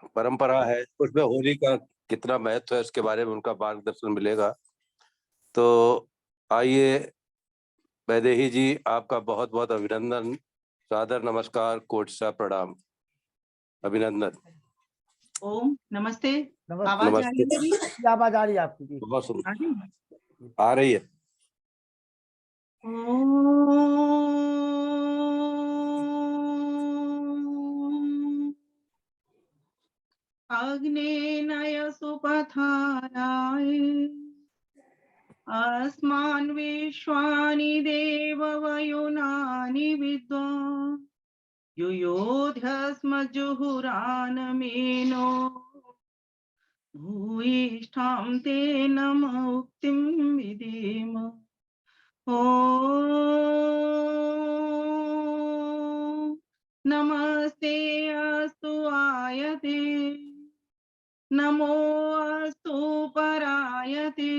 परंपरा है, उसमें होली का कितना महत्व है इसके बारे में उनका मार्गदर्शन मिलेगा। तो आइए वैदेही जी, आपका बहुत-बहुत अभिनंदन, सादर नमस्कार, कोटि सा प्रणाम, अभिनंदन। ओम नमस्ते। नमस्ते। आवाज आ रही है मेरी? अच्छी आवाज आ रही है आपकी जी। बहुत सुंदर आ रही है? आ रही है। ओम अग्नेय सुपथाराय अस्मान् विश्वानि देववयुनानि विद्वान् युयोध्यस्म जुहुरानमेनो भूयिष्ठां ते नम उक्तिं विधेम। ॐ नमस्ते अस्तु आयते नमो अस्तु परायते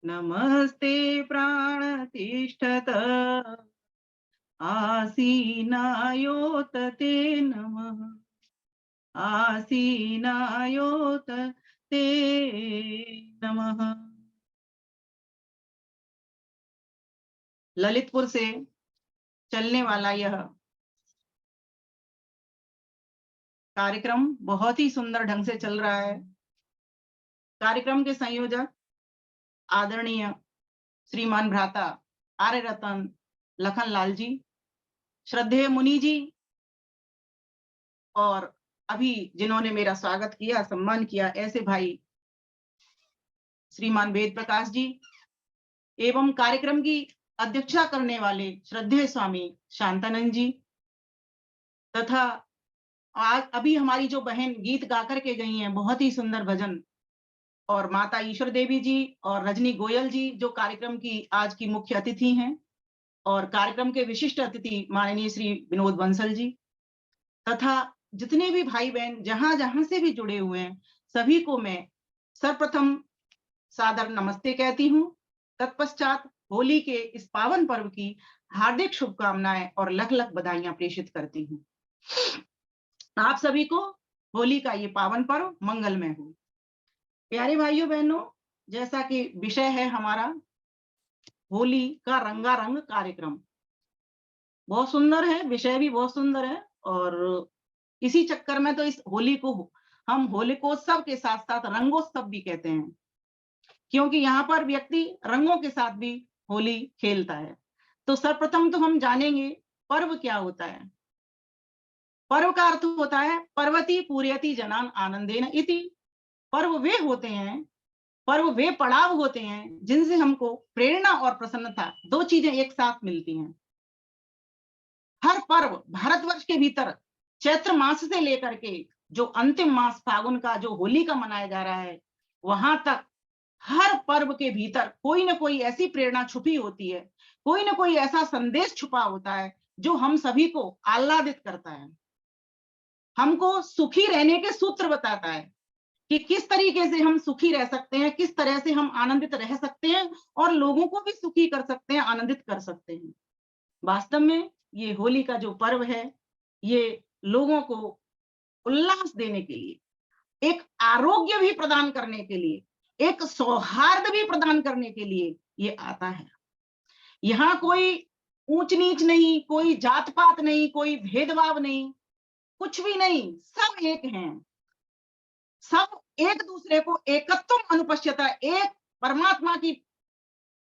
नमस्ते प्राणतिष्ठत आसीनायोत ते नमः आसीनायोत ते नमः। ललितपुर से चलने वाला यह कार्यक्रम बहुत ही सुंदर ढंग से चल रहा है। कार्यक्रम के संयोजक आदरणीय श्रीमान भ्राता आर्य रतन लखन लाल जी, श्रद्धेय मुनि जी, और अभी जिन्होंने मेरा स्वागत किया, सम्मान किया, ऐसे भाई श्रीमान वेद प्रकाश जी, एवं कार्यक्रम की अध्यक्षता करने वाले श्रद्धेय स्वामी शांतानंद जी, तथा आज अभी हमारी जो बहन गीत गा करके गई हैं, बहुत ही सुंदर भजन, और माता ईश्वर देवी जी और रजनी गोयल जी जो कार्यक्रम की आज की मुख्य अतिथि हैं, और कार्यक्रम के विशिष्ट अतिथि माननीय श्री विनोद बंसल जी, तथा जितने भी भाई बहन जहां जहां से भी जुड़े हुए हैं, सभी को मैं सर्वप्रथम सादर नमस्ते कहती हूँ। तत्पश्चात होली के इस पावन पर्व की हार्दिक शुभकामनाएं और लख लख बधाइयां प्रेषित करती हूँ। आप सभी को होली का ये पावन पर्व मंगलमय हो। प्यारे भाइयों बहनों, जैसा कि विषय है हमारा होली का रंगारंग कार्यक्रम, बहुत सुंदर है, विषय भी बहुत सुंदर है, और इसी चक्कर में तो इस होली को हम होलिकोत्सव के साथ साथ रंगोत्सव भी कहते हैं, क्योंकि यहाँ पर व्यक्ति रंगों के साथ भी होली खेलता है। तो सर्वप्रथम तो हम जानेंगे पर्व क्या होता है। पर्व का अर्थ होता है पर्वती पूर्यति जनान आनंदेन इति। पर्व वे होते हैं, पर्व वे पड़ाव होते हैं जिनसे हमको प्रेरणा और प्रसन्नता, दो चीजें एक साथ मिलती हैं। हर पर्व भारतवर्ष के भीतर चैत्र मास से लेकर के जो अंतिम मास फागुन का जो होली का मनाया जा रहा है, वहां तक हर पर्व के भीतर कोई ना कोई ऐसी प्रेरणा छुपी होती है, कोई ना कोई ऐसा संदेश छुपा होता है जो हम सभी को आह्लादित करता है, हमको सुखी रहने के सूत्र बताता है कि किस तरीके से हम सुखी रह सकते हैं, किस तरह से हम आनंदित रह सकते हैं और लोगों को भी सुखी कर सकते हैं, आनंदित कर सकते हैं। वास्तव में ये होली का जो पर्व है, ये लोगों को उल्लास देने के लिए, एक आरोग्य भी प्रदान करने के लिए, एक सौहार्द भी प्रदान करने के लिए ये आता है। यहाँ कोई ऊंच नीच नहीं, कोई जात पात नहीं, कोई भेदभाव नहीं, कुछ भी नहीं, सब एक हैं, सब एक दूसरे को एकत्वम अनुपश्यता, एक परमात्मा की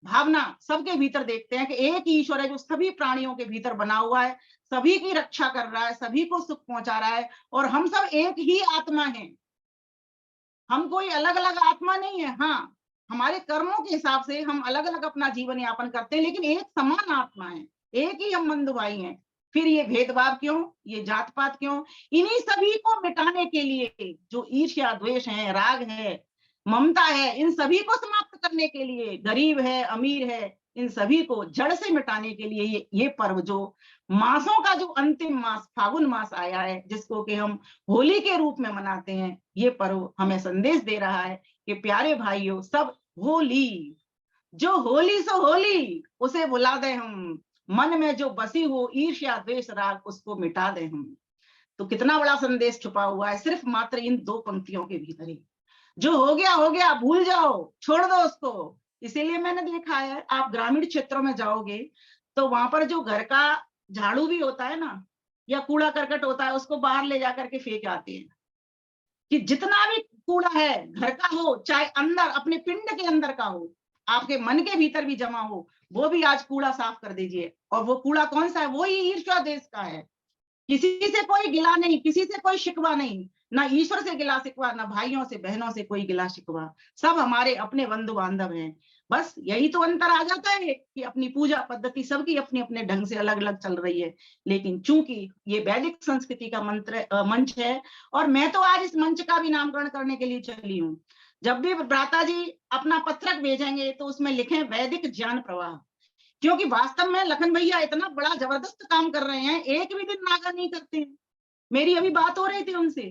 भावना सबके भीतर देखते हैं कि एक ईश्वर है जो सभी प्राणियों के भीतर बना हुआ है, सभी की रक्षा कर रहा है, सभी को सुख पहुंचा रहा है, और हम सब एक ही आत्मा हैं। हम कोई अलग अलग आत्मा नहीं है। हाँ, हमारे कर्मों के हिसाब से हम अलग अलग अपना जीवन यापन करते हैं, लेकिन एक समान आत्मा है, एक ही हम बंधु भाई हैं। फिर ये भेदभाव क्यों, ये जात पात क्यों? इन्हीं सभी को मिटाने के लिए जो ईर्ष्या द्वेष है, राग है, ममता है, इन सभी को समाप्त करने के लिए, गरीब है अमीर है, इन सभी को जड़ से मिटाने के लिए ये पर्व जो मासों का जो अंतिम मास फागुन मास आया है, जिसको कि हम होली के रूप में मनाते हैं, ये पर्व हमें संदेश दे रहा है कि प्यारे भाइयों, सब होली, जो होली सो होली, उसे बुला दे हम, मन में जो बसी हो ईर्ष्या द्वेष राग, उसको मिटा दे हम। तो कितना बड़ा संदेश छुपा हुआ है सिर्फ मात्र इन 2 पंक्तियों के भीतर ही। जो हो गया भूल जाओ, छोड़ दो उसको। इसीलिए मैंने देखा है, आप ग्रामीण क्षेत्रों में जाओगे तो वहां पर जो घर का झाड़ू भी होता है ना, या कूड़ा करकट होता है, उसको बाहर ले जा करके फेंक आते हैं। कि जितना भी कूड़ा है घर का हो, चाहे अंदर अपने पिंड के अंदर का हो, आपके मन के भीतर भी जमा हो, वो भी आज कूड़ा साफ कर दीजिए। और वो कूड़ा कौन सा है? वो ही ईर्ष्या देश का है। किसी से कोई गिला नहीं, किसी से कोई शिकवा नहीं, ना ईश्वर से गिला शिकवा, ना भाइयों से बहनों से कोई गिला शिकवा। सब हमारे अपने बंधु बांधव हैं। बस यही तो अंतर आ जाता है कि अपनी पूजा पद्धति सबकी अपने अपने ढंग से अलग अलग चल रही है। लेकिन चूंकि ये वैदिक संस्कृति का मंच है, और मैं तो आज इस मंच का भी नामकरण करने के लिए चली हूँ। जब भी भ्राता जी अपना पत्रक भेजेंगे तो उसमें लिखें वैदिक ज्ञान प्रवाह। क्योंकि वास्तव में लखन भैया इतना बड़ा जबरदस्त काम कर रहे हैं, एक भी दिन नागा नहीं करते हैं। मेरी अभी बात हो रही थी उनसे,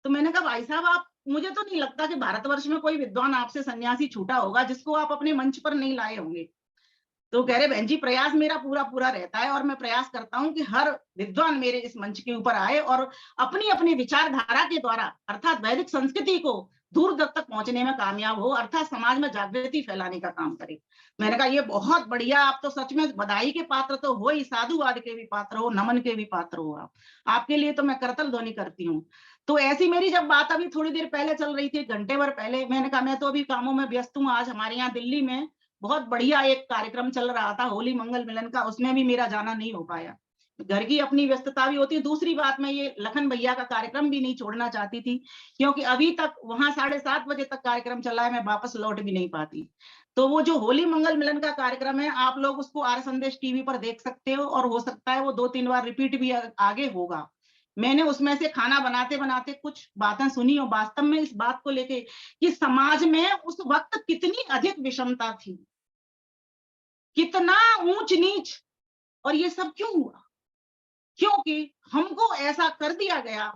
तो मैंने कहा भाई साहब, आप, मुझे तो नहीं लगता कि भारतवर्ष में कोई विद्वान आपसे सन्यासी छूटा होगा जिसको आप अपने मंच पर नहीं लाए होंगे। तो कह रहे बहन जी, प्रयास मेरा पूरा पूरा रहता है, और मैं प्रयास करता हूं कि हर विद्वान मेरे इस मंच के ऊपर आए और अपनी अपनी विचारधारा के द्वारा, अर्थात वैदिक संस्कृति को दूर दूर तक पहुंचने में कामयाब हो, अर्थात समाज में जागृति फैलाने का काम करे। मैंने कहा ये बहुत बढ़िया, आप तो सच में बधाई के पात्र तो हो ही, साधुवाद के भी पात्र हो, नमन के भी पात्र हो आप। आपके लिए तो मैं करतल ध्वनि करती हूँ। तो ऐसी मेरी जब बात अभी थोड़ी देर पहले चल रही थी, घंटे भर पहले, मैंने कहा मैं तो अभी कामों में व्यस्त हूँ। आज हमारे यहाँ दिल्ली में बहुत बढ़िया एक कार्यक्रम चल रहा था होली मंगल मिलन का, उसमें भी मेरा जाना नहीं हो पाया। घर की अपनी व्यस्तता भी होती है। दूसरी बात, मैं ये लखन भैया का कार्यक्रम भी नहीं छोड़ना चाहती थी, क्योंकि अभी तक वहां 7:30 बजे तक कार्यक्रम चला है, मैं वापस लौट भी नहीं पाती। तो वो जो होली मंगल मिलन का कार्यक्रम है, आप लोग उसको आर संदेश टीवी पर देख सकते हो, और हो सकता है वो 2-3 बार रिपीट भी आगे होगा। मैंने उसमें से खाना बनाते बनाते कुछ बातें सुनी, और वास्तव में इस बात को लेके कि समाज में उस वक्त कितनी अधिक विषमता थी, कितना ऊंच नीच, और ये सब क्यों हुआ? क्योंकि हमको ऐसा कर दिया गया,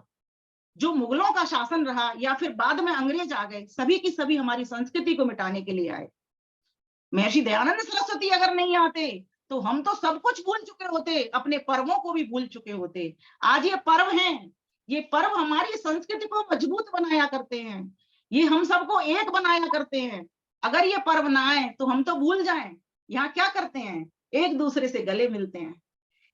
जो मुगलों का शासन रहा या फिर बाद में अंग्रेज आ गए, सभी की सभी हमारी संस्कृति को मिटाने के लिए आए। महर्षि दयानंद सरस्वती अगर नहीं आते तो हम तो सब कुछ भूल चुके होते, अपने पर्वों को भी भूल चुके होते। आज ये पर्व हैं, ये पर्व हमारी संस्कृति को मजबूत बनाया करते हैं, ये हम सबको एक बनाया करते हैं। अगर ये पर्व ना आए तो हम तो भूल जाएं। यहाँ क्या करते हैं? एक दूसरे से गले मिलते हैं,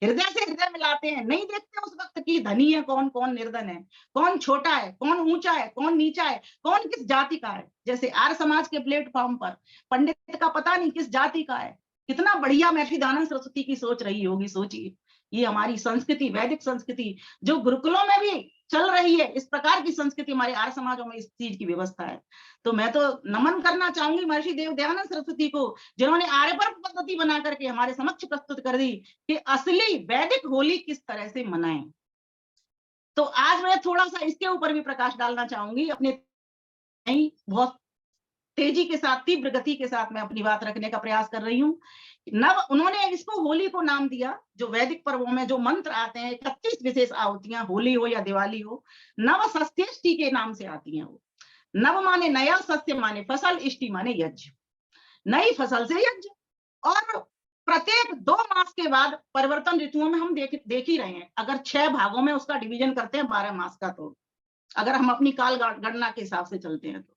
हृदय से हृदय मिलाते हैं, नहीं देखते उस वक्त की धनी है कौन, कौन निर्धन है, कौन छोटा है, कौन ऊंचा है, कौन नीचा है, कौन किस जाति का है। जैसे आर्य समाज के प्लेटफॉर्म पर पंडित का पता नहीं किस जाति का है। कितना बढ़िया महर्षि दयानंद सरस्वती की सोच रही होगी, सोचिए। ये हमारी संस्कृति, वैदिक संस्कृति जो गुरुकुलों में भी चल रही है, इस प्रकार की संस्कृति हमारे आर्य समाजों में इस चीज की व्यवस्था है। तो मैं तो नमन करना चाहूंगी महर्षि देव दयानंद सरस्वती को, जिन्होंने आर्यवर्त पद्धति बना करके हमारे समक्ष प्रस्तुत कर दी कि असली वैदिक होली किस तरह से मनाएं। तो आज मैं थोड़ा सा इसके ऊपर भी प्रकाश डालना चाहूंगी। अपने बहुत तेजी के साथ, तीव्र गति के साथ मैं अपनी बात रखने का प्रयास कर रही हूँ। उन्होंने इसको होली को नाम दिया, जो वैदिक पर्वों में जो मंत्र आते हैं, 31 विशेष आहुतियां, होली हो या दिवाली हो, नव सस्येष्टि के नाम से आती हैं वो। नव माने नया, सस्य माने फसल, इष्टि माने यज्ञ, नई फसल से यज्ञ। और प्रत्येक 2 मास के बाद परिवर्तन ऋतुओं में हम देख ही रहे हैं। अगर 6 भागों में उसका डिवीजन करते हैं 12 मास का, तो अगर हम अपनी काल गणना के हिसाब से चलते हैं तो।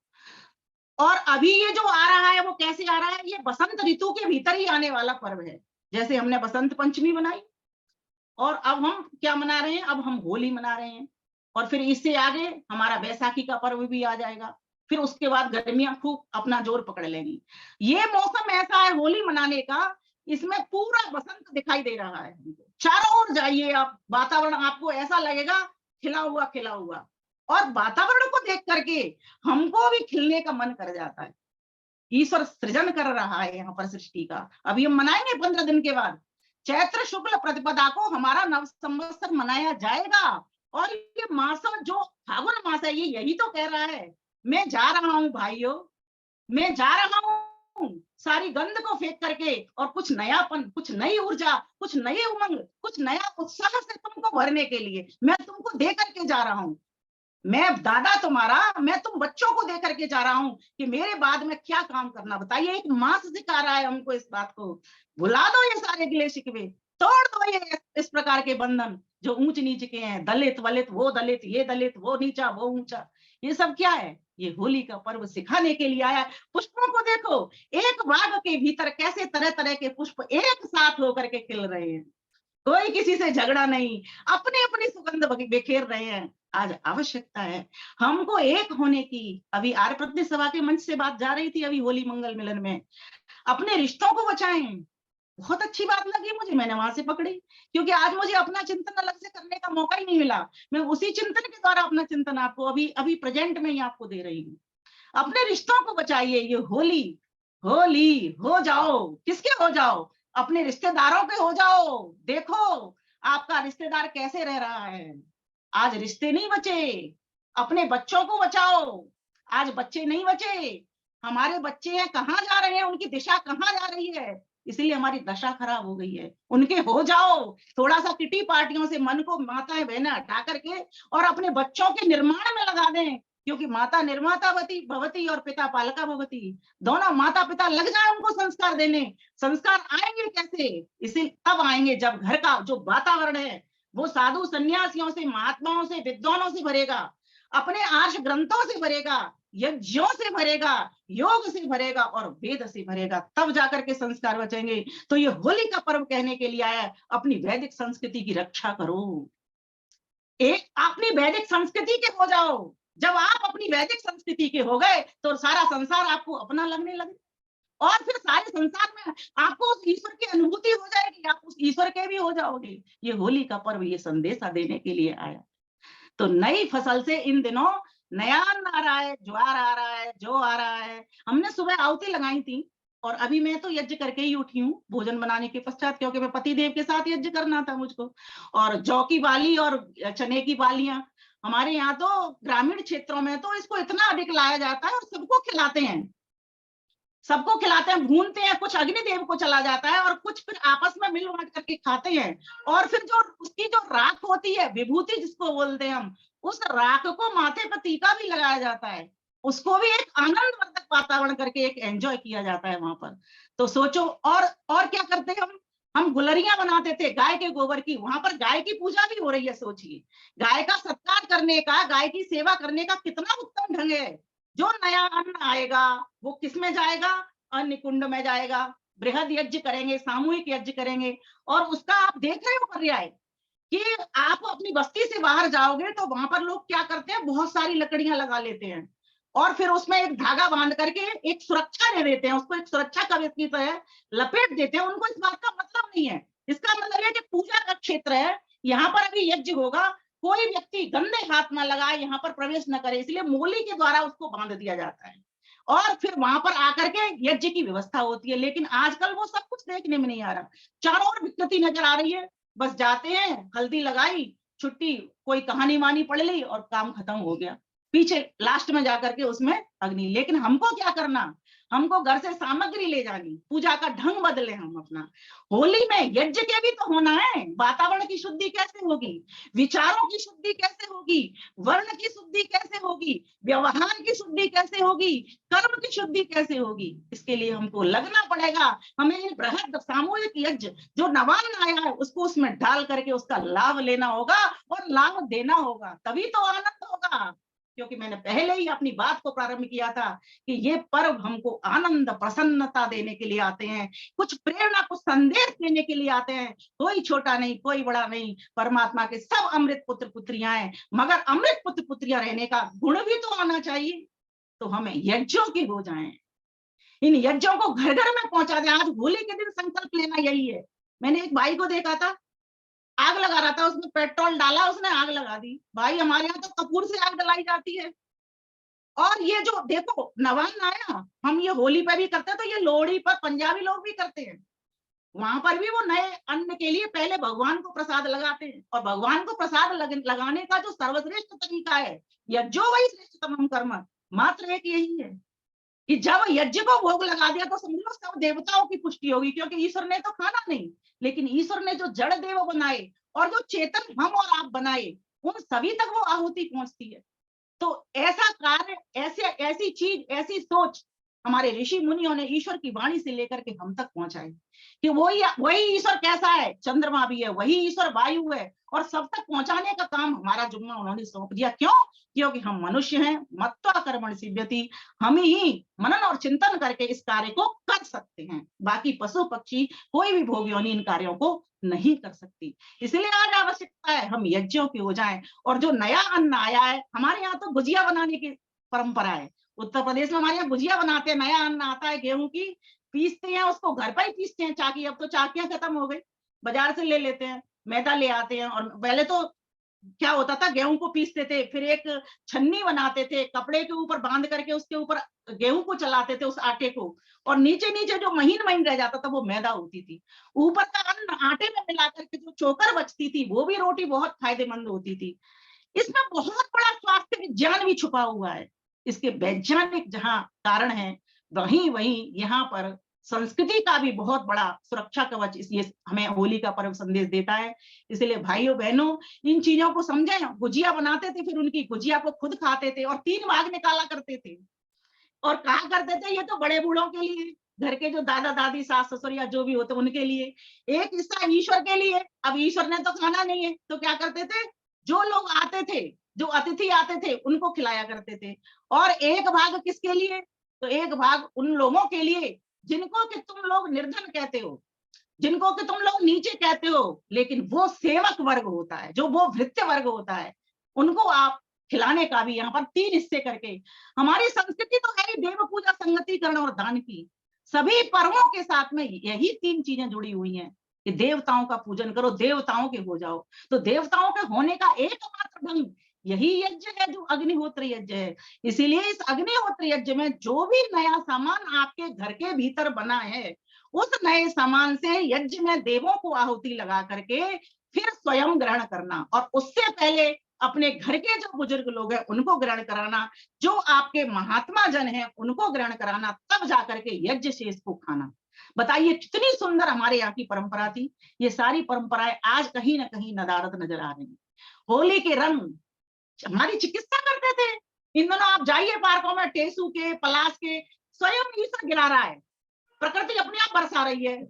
और अभी ये जो आ रहा है वो कैसे आ रहा है? ये बसंत ऋतु के भीतर ही आने वाला पर्व है। जैसे हमने बसंत पंचमी बनाई, और अब हम क्या मना रहे हैं? अब हम होली मना रहे हैं। और फिर इससे आगे हमारा बैसाखी का पर्व भी आ जाएगा। फिर उसके बाद गर्मियां खूब अपना जोर पकड़ लेंगी। ये मौसम ऐसा है होली मनाने का, इसमें पूरा बसंत दिखाई दे रहा है। चारों ओर जाइए आप, वातावरण आपको ऐसा लगेगा खिला हुआ खिला हुआ, और वातावरण को देख करके हमको भी खिलने का मन कर जाता है। ईश्वर सृजन कर रहा है यहाँ पर सृष्टि का। अभी हम मनाएंगे 15 दिन के बाद, चैत्र शुक्ल प्रतिपदा को हमारा नव संवत्सर मनाया जाएगा। और ये मास जो फागुन मास है, ये यही तो कह रहा है, मैं जा रहा हूं भाइयों, मैं जा रहा हूं सारी गंध को फेंक करके, और कुछ नयापन, कुछ नई ऊर्जा, कुछ नई उमंग, कुछ नया उत्साह से तुमको भरने के लिए मैं तुमको दे करके जा रहा हूं। मैं दादा तुम्हारा, मैं तुम बच्चों को दे करके जा रहा हूं कि मेरे बाद में क्या काम करना। बताइए, एक मास सिखा रहा है हमको इस बात को। भुला दो ये सारे गिले शिकवे, तोड़ दो ये इस प्रकार के बंधन, जो ऊंच नीच के हैं, दलित वलित, वो दलित, ये दलित, वो नीचा, वो ऊंचा, ये सब क्या है? ये होली का पर्व सिखाने के लिए आया है। पुष्पों को देखो, एक बाग के भीतर कैसे तरह तरह के पुष्प एक साथ होकर के खिल रहे हैं, कोई किसी से झगड़ा नहीं, अपनी अपनी सुगंध बिखेर रहे हैं। आज आवश्यकता है हमको एक होने की। अभी आर्य प्रतिनिधि सभा के मंच से बात जा रही थी अभी होली मंगल मिलन में, अपने रिश्तों को बचाएं। बहुत अच्छी बात लगी मुझे, मैंने वहां से पकड़ी, क्योंकि आज मुझे अपना चिंतन अलग से करने का मौका ही नहीं मिला। मैं उसी चिंतन के द्वारा अपना चिंतन आपको अभी अभी प्रेजेंट में ही आपको दे रही हूँ। अपने रिश्तों को बचाइए। ये होली, होली हो जाओ, किसके हो जाओ? अपने रिश्तेदारों के हो जाओ। देखो आपका रिश्तेदार कैसे रह रहा है। आज रिश्ते नहीं बचे, अपने बच्चों को बचाओ। आज बच्चे नहीं बचे, हमारे बच्चे हैं कहाँ जा रहे हैं, उनकी दिशा कहाँ जा रही है, इसलिए हमारी दशा खराब हो गई है। उनके हो जाओ, थोड़ा सा किटी पार्टियों से मन को, माताएं बहनें हटा करके और अपने बच्चों के निर्माण में लगा दें, क्योंकि माता निर्माता भवती और पिता पालका भवती, दोनों माता पिता लग जाए उनको संस्कार देने। संस्कार आएंगे कैसे? इसी तब आएंगे जब घर का जो वातावरण है वो साधु सन्यासियों से, महात्माओं से, विद्वानों से भरेगा, अपने आर्ष ग्रंथों से भरेगा, यज्ञों से भरेगा, योग से भरेगा और वेद से भरेगा, तब जाकर के संस्कार बचेंगे। तो ये होली का पर्व कहने के लिए आया है, अपनी वैदिक संस्कृति की रक्षा करो। एक अपनी वैदिक संस्कृति के हो जाओ। जब आप अपनी वैदिक संस्कृति के हो गए तो सारा संसार आपको अपना लगने लगे, और फिर सारे संसार में आपको उस ईश्वर की अनुभूति हो जाएगी, आप उस ईश्वर के भी हो जाओगे। ये होली का पर्व ये संदेशा देने के लिए आया। तो नई फसल से इन दिनों नया अन्न आ रहा है, ज्वार आ रहा है, जौ आ रहा है। हमने सुबह आहुति लगाई थी और अभी मैं तो यज्ञ करके ही उठी हूँ भोजन बनाने के पश्चात, क्योंकि मैं पति देव के साथ यज्ञ करना था मुझको। और जौ की बाली और चने की बालियां, हमारे यहाँ तो ग्रामीण क्षेत्रों में तो इसको इतना अधिक लाया जाता है और सबको खिलाते हैं, सबको खिलाते हैं, भूनते हैं, कुछ अग्निदेव को चला जाता है और कुछ फिर आपस में मिल बांट करके खाते हैं। और फिर जो उसकी जो राख होती है, विभूति जिसको बोलते हैं हम, उस राख को माथे पर टीका भी लगाया जाता है, उसको भी एक आनंदवर्धक वातावरण करके एक एंजॉय किया जाता है वहां पर। तो सोचो, और क्या करते हैं हम गुलरियां बनाते थे गाय के गोबर की, वहां पर गाय की पूजा भी हो रही है। सोचिए, गाय का सत्कार करने का, गाय की सेवा करने का कितना उत्तम ढंग है। जो नया अन्न आएगा वो किस में जाएगा? अन्न कुंड में जाएगा। बृहद यज्ञ करेंगे, सामूहिक यज्ञ करेंगे। और उसका आप देख रहे हो पर्याय कि आप अपनी बस्ती से बाहर जाओगे तो वहां पर लोग क्या करते हैं, बहुत सारी लकड़ियां लगा लेते हैं और फिर उसमें एक धागा बांध करके एक सुरक्षा दे देते हैं, उसको एक सुरक्षा कवच की तरह लपेट देते हैं। उनको इस बात का मतलब नहीं है, इसका मतलब है कि पूजा का क्षेत्र है, यहाँ पर अभी यज्ञ होगा, कोई व्यक्ति गंदे हाथ ना लगाए, यहाँ पर प्रवेश न करे, इसलिए मोली के द्वारा उसको बांध दिया जाता है और फिर वहां पर आकर के यज्ञ की व्यवस्था होती है। लेकिन आजकल वो सब कुछ देखने में नहीं आ रहा, चारों ओर विकृति नजर आ रही है। बस जाते हैं, हल्दी लगाई, छुट्टी, कोई कहानी मानी पढ़ ली और काम खत्म हो गया, पीछे लास्ट में जाकर के उसमें अग्नि। लेकिन हमको क्या करना, हमको घर से सामग्री ले जानी, पूजा का ढंग बदले हम अपना। होली में यज्ञ के भी तो होना है, वातावरण की शुद्धि कैसे होगी, विचारों की शुद्धि कैसे होगी, वर्ण की शुद्धि कैसे होगी, व्यवहार की शुद्धि कैसे होगी, कर्म की शुद्धि कैसे होगी, इसके लिए हमको लगना पड़ेगा। हमें इन बृहद सामूहिक यज्ञ जो नवान आया है उसको उसमें डाल करके उसका लाभ लेना होगा और लाभ देना होगा, तभी तो आनंद होगा। क्योंकि मैंने पहले ही अपनी बात को प्रारंभ किया था कि ये पर्व हमको आनंद प्रसन्नता देने के लिए आते हैं, कुछ प्रेरणा, कुछ संदेश देने के लिए आते हैं। कोई छोटा नहीं, कोई बड़ा नहीं, परमात्मा के सब अमृत पुत्र पुत्रियां हैं, मगर अमृत पुत्र पुत्रियां रहने का गुण भी तो आना चाहिए। तो हमें यज्ञों की हो जाएं, इन यज्ञों को घर घर में पहुंचा दें। आज होली के दिन संकल्प लेना यही है। मैंने एक भाई को देखा था, आग लगा रहा था, उसमें पेट्रोल डाला, उसने आग लगा दी। भाई हमारे यहाँ तो कपूर से आग जलाई जाती है। और ये जो देखो नवान आया, हम ये होली पर भी करते हैं, तो ये लोहड़ी पर पंजाबी लोग भी करते हैं। वहां पर भी वो नए अन्न के लिए पहले भगवान को प्रसाद लगाते हैं, और भगवान को प्रसाद लगाने का जो सर्वश्रेष्ठ तरीका है, यज्ञो वही श्रेष्ठतमं कर्म, मात्र एक यही है कि जब यज्ञ को भोग लगा दिया तो समझो सब देवताओं की पुष्टि होगी, क्योंकि ईश्वर ने तो खाना नहीं, लेकिन ईश्वर ने जो जड़ देव बनाए और जो चेतन हम और आप बनाए, उन सभी तक वो आहुति पहुंचती है। तो ऐसा कार्य, ऐसी चीज, ऐसी सोच हमारे ऋषि मुनियों ने ईश्वर की वाणी से लेकर के हम तक पहुंचाए कि वही ईश्वर कैसा है, चंद्रमा भी है, वही ईश्वर वायु है, और सब तक पहुंचाने का काम हमारा जुम्मा उन्होंने सौंप दिया। क्यों? क्योंकि हम मनुष्य हैं, मत्वा कर्मण सिद्ध्यति, हम ही मनन और चिंतन करके इस कार्य को कर सकते हैं। बाकी पशु पक्षी कोई भी भोग योनि इन कार्यों को नहीं कर सकती। इसलिए आज आवश्यकता है हम यज्ञों की हो जाएं। और जो नया अन्न आया है, हमारे यहाँ तो गुजिया बनाने की परंपरा है। उत्तर प्रदेश में हमारे यहाँ गुजिया बनाते हैं, नया अन्न आता है गेहूं की, पीसते हैं उसको, घर पर ही पीसते हैं चाकी। अब तो चाकियां खत्म हो गई, बाजार से ले लेते हैं, मैदा ले आते हैं। और पहले तो क्या होता था, गेहूं को पीसते थे, फिर एक छन्नी बनाते थे, कपड़े के ऊपर बांध करके उसके ऊपर गेहूं को चलाते थे, उस आटे को, और नीचे नीचे जो महीन महीन रह जाता था वो मैदा होती थी। ऊपर का अन्न आटे में मिला करके जो चोकर बचती थी, वो भी रोटी बहुत फायदेमंद होती थी। इसमें बहुत बड़ा स्वास्थ्य विज्ञान भी छुपा हुआ है। इसके वैज्ञानिक जहां कारण है, वहीं वहीं यहाँ पर संस्कृति का भी बहुत बड़ा सुरक्षा कवच ये हमें होली का पर्व संदेश देता है। इसलिए भाइयों बहनों, इन चीजों को समझें। गुजिया बनाते थे, फिर उनकी गुजिया को खुद खाते थे और 3 भाग निकाला करते थे, और कहा करते थे ये तो बड़े बूढ़ों के लिए, घर के जो दादा दादी सास ससुर या जो भी होते उनके लिए, एक हिस्सा ईश्वर के लिए। अब ईश्वर ने तो खाना नहीं है, तो क्या करते थे, जो लोग आते थे, जो अतिथि आते थे, उनको खिलाया करते थे। और एक भाग किसके लिए, तो एक भाग उन लोगों के लिए जिनको कि तुम लोग निर्धन कहते हो, जिनको कि तुम लोग नीचे कहते हो, लेकिन वो सेवक वर्ग होता है, जो वो भृत्य वर्ग होता है, उनको आप खिलाने का भी यहाँ पर 3 हिस्से करके। हमारी संस्कृति तो है ही देव पूजा, संगतिकरण और दान की। सभी पर्वों के साथ में यही 3 चीजें जुड़ी हुई हैं कि देवताओं का पूजन करो, देवताओं के हो जाओ। तो देवताओं के होने का एकमात्र ढंग यही यज्ञ है, जो अग्निहोत्र यज्ञ है। इसीलिए इस अग्निहोत्र यज्ञ में जो भी नया सामान आपके घर के भीतर बना है, उस नए सामान से यज्ञ में देवों को आहुति लगा करके फिर स्वयं ग्रहण करना, और उससे पहले अपने घर के जो बुजुर्ग लोग हैं उनको ग्रहण कराना, जो आपके महात्मा जन हैं उनको ग्रहण कराना, तब जाकर के यज्ञ शेष को खाना। बताइए कितनी सुंदर हमारे यहाँ की परंपरा थी। ये सारी परंपराएं आज कहीं ना कहीं नदारद नजर आ रही है। होली के रंग हमारी चिकित्सा करते थे। इन दिनों आप जाइए पार्कों में, टेसू के, पलाश के, स्वयं ईश्वर गिरा रहा है, प्रकृति अपने आप बरसा रही है।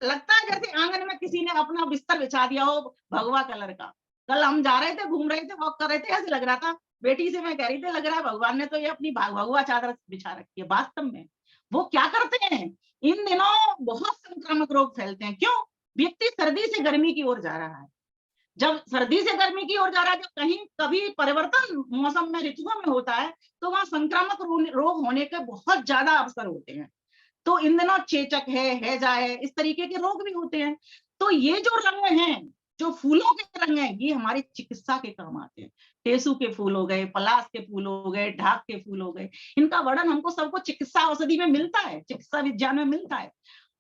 लगता है जैसे आंगन में किसी ने अपना बिस्तर बिछा दिया हो भगवा कलर का। कल हम जा रहे थे, घूम रहे थे, वॉक कर रहे थे, ऐसे लग रहा था, बेटी से मैं कह रही थी, लग रहा है भगवान ने तो ये अपनी भगवा चादर बिछा रखी है। वास्तव में वो क्या करते हैं, इन दिनों बहुत संक्रामक रोग फैलते हैं। क्यों? व्यक्ति सर्दी से गर्मी की ओर जा रहा है। जब सर्दी से गर्मी की ओर जा रहा है, जब कहीं कभी परिवर्तन मौसम में, ऋतुओं में होता है, तो वहां संक्रामक रोग होने के बहुत ज्यादा अवसर होते हैं। तो इन दिनों चेचक है, हैजा है, इस तरीके के रोग भी होते हैं। तो ये जो रंग हैं, जो फूलों के रंग हैं, ये हमारी चिकित्सा के काम आते हैं। टेसू के फूल हो गए, पलाश के फूल हो गए, ढाक के फूल हो गए, इनका वर्णन हमको सबको चिकित्सा औषधि में मिलता है, चिकित्सा विज्ञान में मिलता है।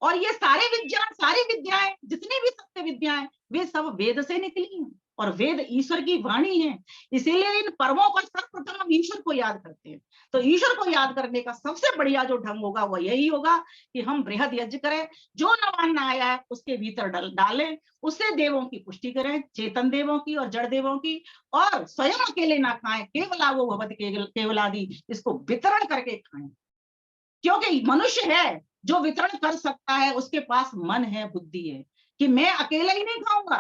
और ये सारे विज्ञान, सारी विद्याएं, जितनी भी सत्य विद्याएं, वे सब वेद से निकली हैं, और वेद ईश्वर की वाणी है। इसीलिए इन पर्वों पर सर्वप्रथम हम ईश्वर को याद करते हैं। तो ईश्वर को याद करने का सबसे बढ़िया जो ढंग होगा वो यही होगा कि हम बृहद यज्ञ करें, जो नवान्न आया है उसके भीतर डालें, उससे देवों की पुष्टि करें, चेतन देवों की और जड़ देवों की, और स्वयं अकेले ना खाएं, केवला वो भवत केवलादि, इसको वितरण करके खाएं। क्योंकि मनुष्य है जो वितरण कर सकता है, उसके पास मन है, बुद्धि है, कि मैं अकेला ही नहीं खाऊंगा।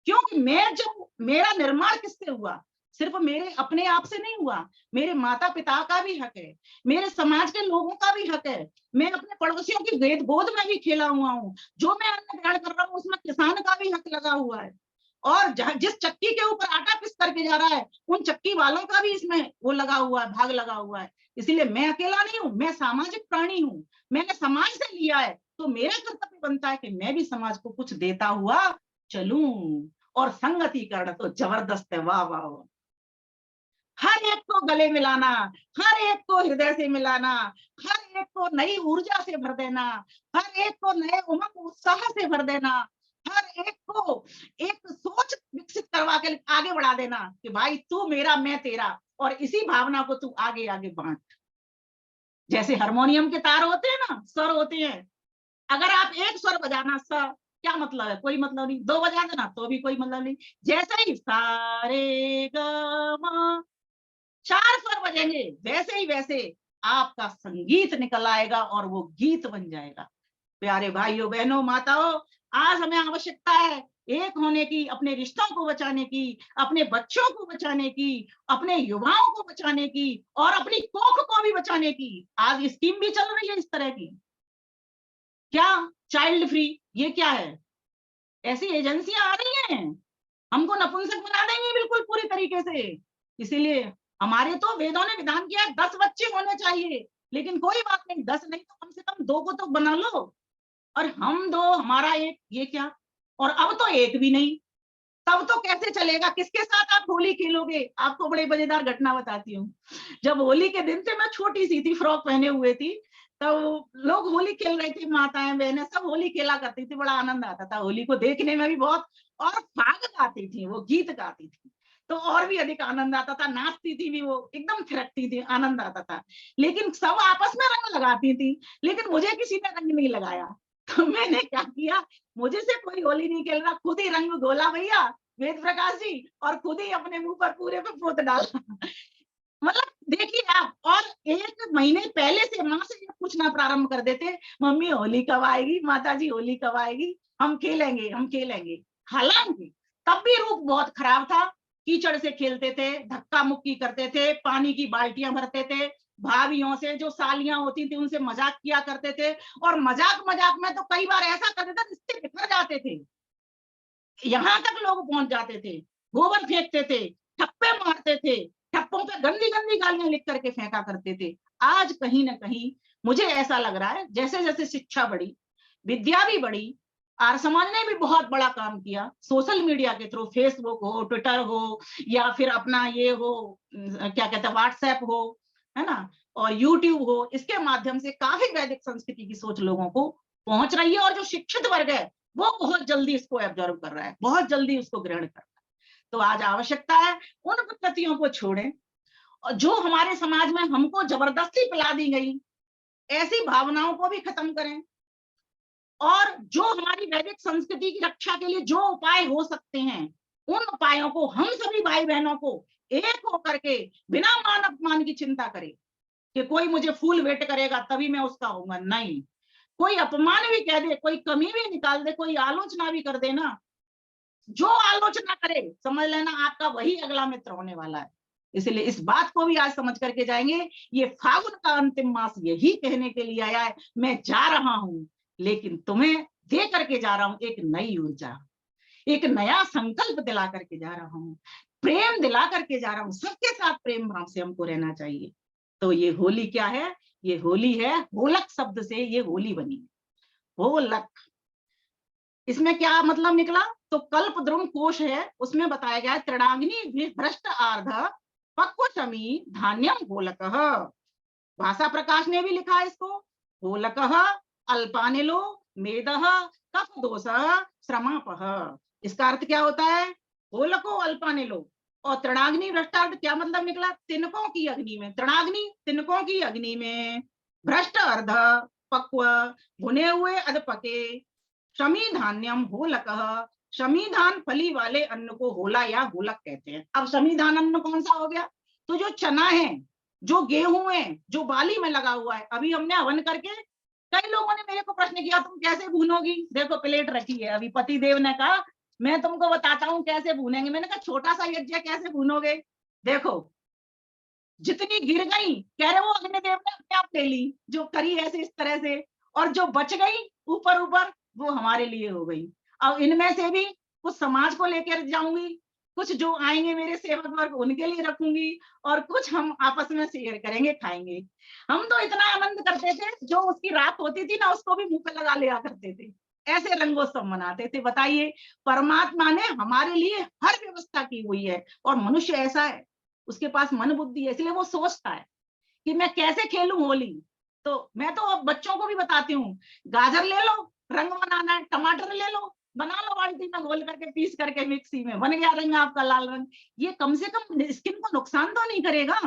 क्योंकि मैं, जब मेरा निर्माण किससे हुआ, सिर्फ मेरे अपने आप से नहीं हुआ, मेरे माता पिता का भी हक है, मेरे समाज के लोगों का भी हक है, मैं अपने पड़ोसियों की गोद में भी खेला हुआ हूँ, जो मैं अन्न ग्रहण कर रहा हूँ उसमें किसान का भी हक लगा हुआ है, और जिस चक्की के ऊपर आटा पिस करके जा रहा है, उन चक्की वालों का भी इसमें वो लगा हुआ है, भाग लगा हुआ है। इसलिए मैं अकेला नहीं हूँ, मैं सामाजिक प्राणी हूँ, मैंने समाज से लिया है, तो मेरा कर्तव्य बनता है कि मैं भी समाज को कुछ देता हुआ चलूं। और संगतिकरण तो जबरदस्त है, वाह वाह वाह। हर एक को गले मिलाना, हर एक को हृदय से मिलाना, हर एक को नई ऊर्जा से भर देना, हर एक को नए उमंग उत्साह से भर देना, हर एक को एक सोच विकसित करवा के आगे बढ़ा देना कि भाई तू मेरा, मैं तेरा, और इसी भावना को तू आगे आगे बांट। जैसे हारमोनियम के तार होते हैं ना, स्वर होते हैं, अगर आप एक स्वर बजाना, स क्या मतलब है, कोई मतलब नहीं, 2 बजा देना तो भी कोई मतलब नहीं। जैसे ही सा रे ग म 4 स्वर बजेंगे, वैसे ही वैसे आपका संगीत निकल आएगा और वो गीत बन जाएगा। प्यारे भाइयों बहनों माताओं, आज हमें आवश्यकता है एक होने की, अपने रिश्तों को बचाने की, अपने बच्चों को बचाने की, अपने युवाओं को बचाने की और अपनी कोख को भी बचाने की। आज स्कीम भी चल रही है इस तरह की। क्या चाइल्ड फ्री, ये क्या है? ऐसी एजेंसियां आ रही हैं, हमको नपुंसक बना देंगी बिल्कुल पूरी तरीके से। इसीलिए हमारे तो वेदों ने विधान किया 10 बच्चे होने चाहिए, लेकिन कोई बात नहीं, 10 नहीं तो कम से कम 2 को तो बना लो। और हम 2 हमारा 1, ये क्या? और अब तो 1 भी नहीं, तब तो कैसे चलेगा? किसके साथ आप होली खेलोगे? आपको बड़ी मजेदार घटना बताती हूँ। जब होली के दिन थे, मैं छोटी सी थी, फ्रॉक पहने हुए थी, तो लोग होली खेल रहे थे, माताएं बहनें सब होली खेला करती थी, बड़ा आनंद आता था होली को देखने में भी बहुत। और फाग गाती थी, वो गीत गाती थी, तो और भी अधिक आनंद आता था, नाचती थी भी, वो एकदम थिरकती थी, आनंद आता था। लेकिन सब आपस में रंग लगाती थी, लेकिन मुझे किसी ने रंग नहीं लगाया। तो मैंने क्या किया, मुझे से कोई होली नहीं खेल रहा, खुद ही रंग घोला भैया वेद प्रकाश जी, और खुद ही अपने मुंह पर पूरे पे पोत डाला। मतलब देखिए आप, और 1 महीने पहले से माँ से ये पूछना प्रारंभ कर देते, मम्मी होली कब आएगी, माता जी होली कब आएगी, हम खेलेंगे हम खेलेंगे। हालांकि तब भी रूप बहुत खराब था, कीचड़ से खेलते थे, धक्का मुक्की करते थे, पानी की बाल्टियां भरते थे, भाभियों से जो सालियां होती थी उनसे मजाक किया करते थे, और मजाक मजाक में तो कई बार ऐसा करते थे रिश्ते बिखर जाते थे, यहाँ तक लोग पहुंच जाते थे, गोबर फेंकते थे, ठप्पे मारते थे, ठप्पों पे गंदी गंदी गालियां लिख करके फेंका करते थे। आज कहीं ना कहीं मुझे ऐसा लग रहा है, जैसे जैसे शिक्षा बढ़ी, विद्या भी बढ़ी, आर्य समाज ने भी बहुत बड़ा काम किया, सोशल मीडिया के थ्रू, फेसबुक हो, ट्विटर हो, या फिर अपना ये हो, क्या कहते हैं, व्हाट्सएप हो, है ना, और यूट्यूब हो, इसके माध्यम से काफी वैदिक संस्कृति की सोच लोगों को पहुंच रही है, और जो शिक्षित वर्ग है वो बहुत जल्दी इसको एब्जॉर्व कर रहा है, बहुत जल्दी उसको ग्रहण कर रहा है। तो आज आवश्यकता है उन पद्धतियों को छोड़ें, और जो हमारे समाज में हमको जबरदस्ती पिला दी गई, ऐसी भावनाओं को भी खत्म करें, और जो हमारी वैदिक संस्कृति की रक्षा के लिए जो उपाय हो सकते हैं, उन उपायों को हम सभी भाई बहनों को एक होकर के, बिना मान अपमान की चिंता करें कि कोई मुझे फूल भेंट करेगा तभी मैं उसका होऊंगा, नहीं। कोई अपमान भी कह दे, कोई कमी भी निकाल दे, कोई आलोचना भी कर दे ना, जो आलोचना करे समझ लेना आपका वही अगला मित्र होने वाला है। इसलिए इस बात को भी आज समझ करके जाएंगे। ये फागुन का अंतिम मास यही कहने के लिए आया है, मैं जा रहा हूं, लेकिन तुम्हें दे करके जा रहा हूं एक नई ऊर्जा, एक नया संकल्प दिला करके जा रहा हूं, प्रेम दिला करके जा रहा हूं। सबके साथ प्रेम भाव से हमको रहना चाहिए। तो ये होली क्या है? ये होली है, होलक शब्द से ये होली बनी, होलक। इसमें क्या मतलब निकला? तो कल्प द्रुम कोश है, उसमें बताया गया है त्रिणाग्नि भ्रष्ट आर्ध पक्व शमी धान्यम होलक। भाषा प्रकाश ने भी लिखा है इसको, होलक अल्पानिलो मेद कफ दोष श्रमापह। इसका अर्थ क्या होता है? होलको अल्पानिलो, और त्रिणाग्नि भ्रष्टार्ध क्या मतलब निकला? तिनकों की अग्नि में, त्रिणाग्नि तिनकों की अग्नि में, भ्रष्ट अर्ध पक्व भुने हुए अध पके, शमी धान्यम होलकः, शमी धान फली वाले अन्न को होला या होलक कहते हैं। अब शमी धान अन्न कौन सा हो गया? तो जो चना है, जो गेहूं है, जो बाली में लगा हुआ है, अभी हमने हवन करके, कई लोगों ने मेरे को प्रश्न किया तुम कैसे भूनोगी? देखो प्लेट रखी है, अभी पति देव ने कहा मैं तुमको बताता हूँ कैसे भूनेंगे। मैंने कहा छोटा सा यज्ञ कैसे भूनोगे? देखो जितनी गिर गई, कह रहे वो अग्निदेव ने अपने आप ले ली, जो करी ऐसे इस तरह से, और जो बच गई ऊपर ऊपर वो हमारे लिए हो गई। अब इनमें से भी कुछ समाज को लेकर जाऊंगी, कुछ जो आएंगे मेरे सेवक वर्ग उनके लिए रखूंगी, और कुछ हम आपस में शेयर करेंगे, खाएंगे। हम तो इतना आनंद करते थे, जो उसकी रात होती थी ना उसको भी मुंह पे लगा लिया करते थे, ऐसे रंगोत्सव मनाते थे। बताइए, परमात्मा ने हमारे लिए हर व्यवस्था की हुई है, और मनुष्य ऐसा है, उसके पास मन बुद्धि है, इसलिए वो सोचता है कि मैं कैसे खेलूं होली। तो मैं तो बच्चों को भी बताती हूँ, गाजर ले लो, रंग बनाना है, टमाटर ले लो, बना लो बाल्टी में घोल करके, पीस करके मिक्सी में, बन गया रंग आपका लाल रंग। ये कम से कम स्किन को नुकसान तो नहीं करेगा,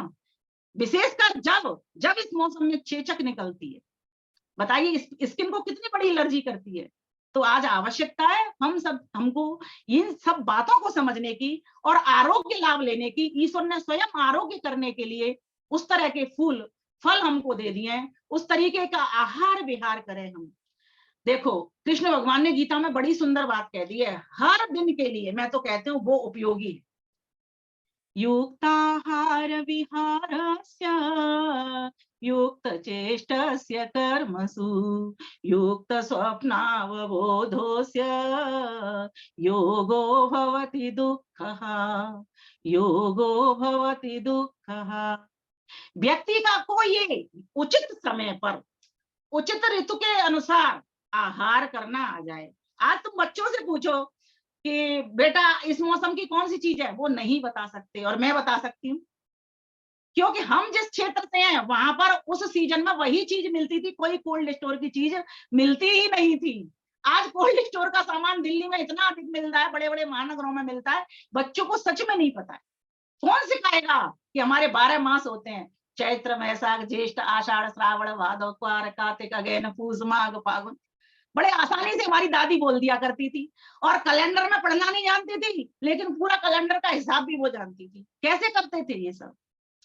विशेषकर जब जब इस मौसम में चेचक निकलती है। बताइए स्किन को कितनी बड़ी एलर्जी करती है। तो आज आवश्यकता है हमको इन सब बातों को समझने की और आरोग्य लाभ लेने की। ईश्वर ने स्वयं आरोग्य करने के लिए उस तरह के फूल फल हमको दे दिए हैं, उस तरीके का आहार विहार करें हम। देखो, कृष्ण भगवान ने गीता में बड़ी सुंदर बात कह दी है, हर दिन के लिए मैं तो कहती हूँ वो उपयोगी है। युक्ताहार विहारस्य युक्तचेष्टस्य कर्मसु युक्तस्वप्नावबोधोऽस्य योगो भवति दुःखः, योगो भवति दुःखः। व्यक्ति का को ये उचित समय पर उचित ऋतु के अनुसार आहार करना आ जाए। आज तुम बच्चों से पूछो कि बेटा इस मौसम की कौन सी चीज है, वो नहीं बता सकते, और मैं बता सकती हूँ, क्योंकि हम जिस क्षेत्र से हैं वहां पर उस सीजन में वही चीज मिलती थी, कोई कोल्ड स्टोर की चीज मिलती ही नहीं थी। आज कोल्ड स्टोर का सामान दिल्ली में इतना अधिक मिल रहा है, बड़े बड़े महानगरों में मिलता है, बच्चों को सच में नहीं पता है। कौन सिखाएगा कि हमारे 12 मास होते हैं, चैत्र वैशाख ज्येष्ठ आषाढ़ श्रावण भादव क्वार कार्तिक अगैन पूस माघ फागुन, बड़े आसानी से हमारी दादी बोल दिया करती थी। और कैलेंडर में पढ़ना नहीं जानती थी, लेकिन पूरा कैलेंडर का हिसाब भी वो जानती थी। कैसे करते थे ये सब?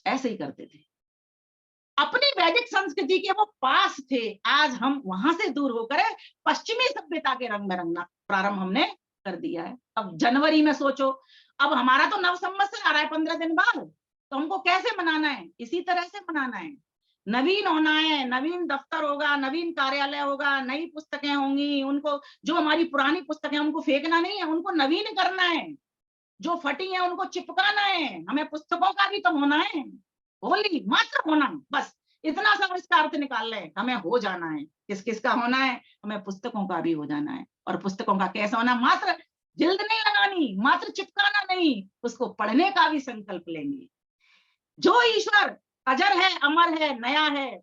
ऐसे ही करते थे। अपनी वैदिक संस्कृति के वो पास थे, आज हम वहां से दूर होकर पश्चिमी सभ्यता के रंग में रंगना प्रारंभ हमने कर दिया है। अब जनवरी में सोचो, अब हमारा तो नव संवत्सर आ रहा है 15 दिन बाद, तो हमको कैसे मनाना है? इसी तरह से मनाना है। नवीन होना है, नवीन दफ्तर होगा, नवीन कार्यालय होगा, नई पुस्तकें होंगी, उनको जो हमारी पुरानी पुस्तकें उनको फेंकना नहीं है, उनको नवीन करना है। जो फटी है उनको चिपकाना है। हमें पुस्तकों का भी तो होना है, होली मात्र होना, बस इतना सा इसका अर्थ निकाल रहे हैं। हमें हो जाना है, किस किस का होना है? हमें पुस्तकों का भी हो जाना है। और पुस्तकों का कैसा होना? मात्र जिल्द नहीं लगानी, मात्र चिपकाना नहीं, उसको पढ़ने का भी संकल्प लेंगे। जो ईश्वर अजर है, अमर है, नया है,